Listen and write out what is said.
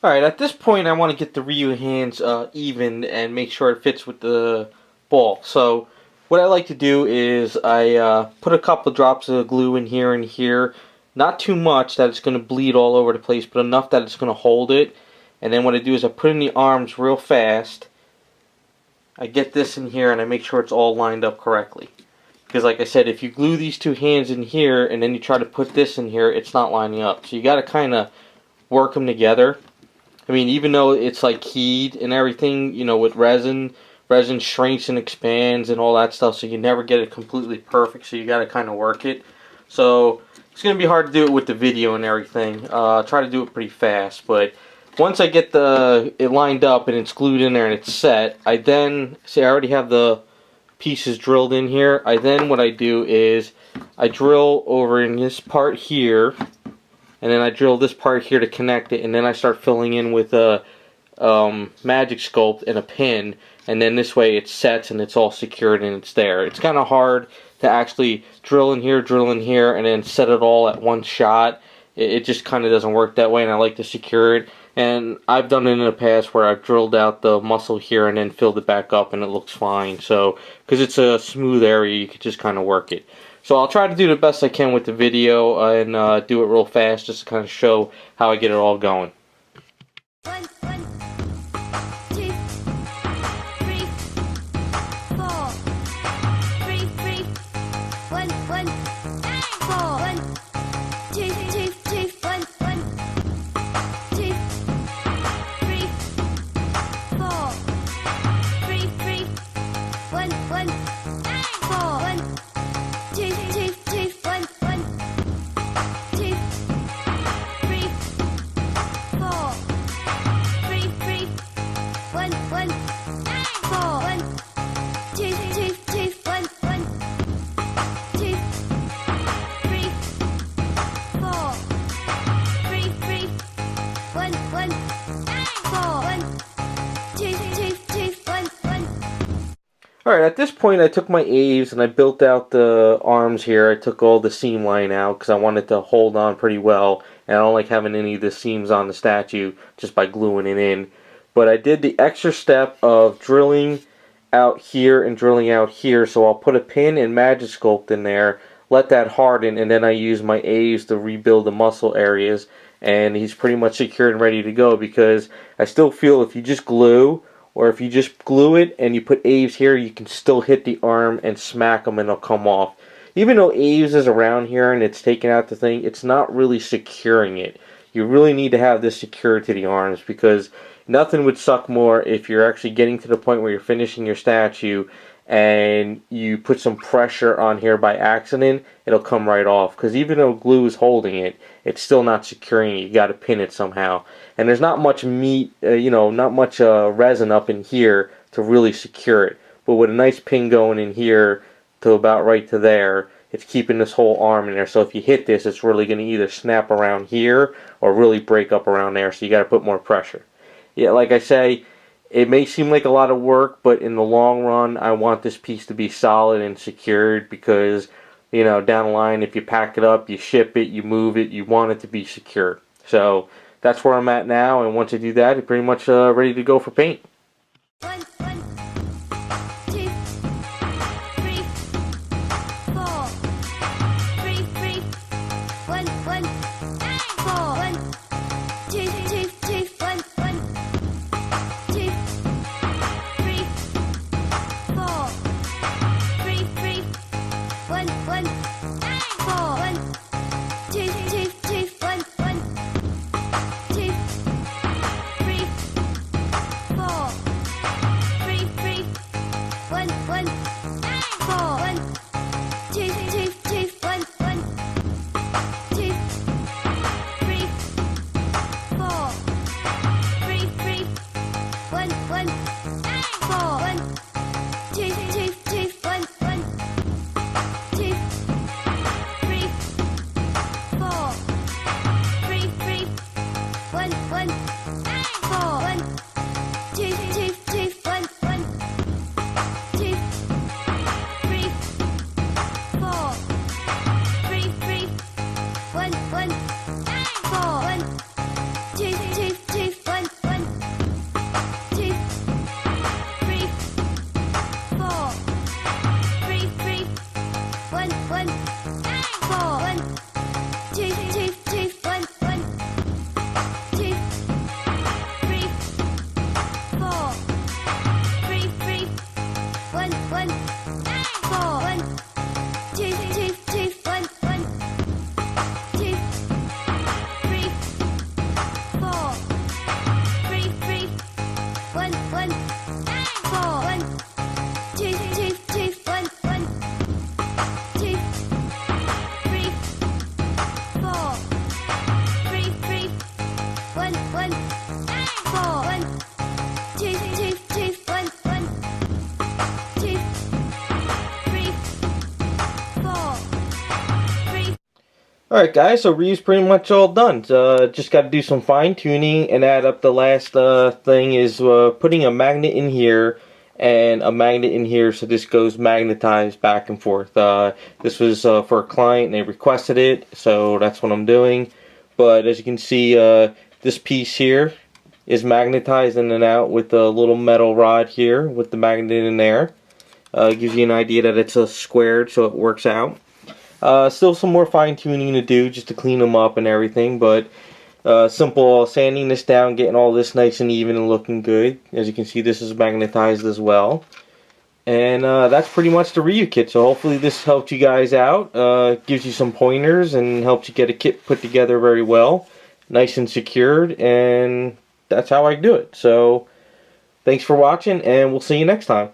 Alright, at this point I want to get the Ryu hands even and make sure it fits with the ball. So what I like to do is I put a couple drops of glue in here and here. Not too much that it's going to bleed all over the place, but enough that it's going to hold it. And then what I do is I put in the arms real fast. I get this in here and I make sure it's all lined up correctly. Because like I said, if you glue these two hands in here and then you try to put this in here, it's not lining up. So you got to kind of work them together. I mean, even though it's like keyed and everything, you know, with resin shrinks and expands and all that stuff, so you never get it completely perfect, so you got to kind of work it. So it's going to be hard to do it with the video and everything. Try to do it pretty fast, but once I get it lined up and it's glued in there and it's set, I then, see, I already have the pieces drilled in here. What I do is I drill over in this part here, and then I drill this part here to connect it, and then I start filling in with a magic sculpt and a pin, and then this way it sets and it's all secured and it's there. It's kind of hard to actually drill in here, and then set it all at one shot. It just kind of doesn't work that way, and I like to secure it. And I've done it in the past where I've drilled out the muscle here and then filled it back up and it looks fine. So, because it's a smooth area, you can just kind of work it. So I'll try to do the best I can with the video and do it real fast just to kind of show how I get it all going. Alright, at this point I took my A's and I built out the arms here. I took all the seam line out because I wanted to hold on pretty well, and I don't like having any of the seams on the statue just by gluing it in. But I did the extra step of drilling out here and drilling out here, so I'll put a pin and magic sculpt in there, let that harden, and then I use my A's to rebuild the muscle areas, and he's pretty much secured and ready to go, because I still feel if you just glue, or if you just glue it and you put A's here, you can still hit the arm and smack them and they'll come off. Even though A's is around here and it's taking out the thing, it's not really securing it. You really need to have this secured to the arms, because nothing would suck more if you're actually getting to the point where you're finishing your statue and you put some pressure on here by accident, it'll come right off. Because even though glue is holding it, it's still not securing it. You got to pin it somehow. And there's not much meat, not much resin up in here to really secure it. But with a nice pin going in here to about right to there, it's keeping this whole arm in there. So if you hit this, it's really going to either snap around here or really break up around there. So you got to put more pressure. Yeah, like I say, it may seem like a lot of work, but in the long run, I want this piece to be solid and secured, because, you know, down the line, if you pack it up, you ship it, you move it, you want it to be secure. So that's where I'm at now, and once I do that, it's pretty much ready to go for paint. One, two, two, one. Alright guys, so Ryu's pretty much all done. Just got to do some fine tuning and add up. The last thing is putting a magnet in here and a magnet in here, so this goes magnetized back and forth. This was for a client and they requested it, so that's what I'm doing. But as you can see, this piece here is magnetized in and out with a little metal rod here with the magnet in there. Gives you an idea that it's a squared, so it works out. Still some more fine tuning to do just to clean them up and everything, but simple sanding this down, getting all this nice and even and looking good. As you can see, this is magnetized as well. And that's pretty much the Ryu kit, so hopefully this helped you guys out, gives you some pointers and helps you get a kit put together very well, nice and secured, and that's how I do it. So thanks for watching, and we'll see you next time.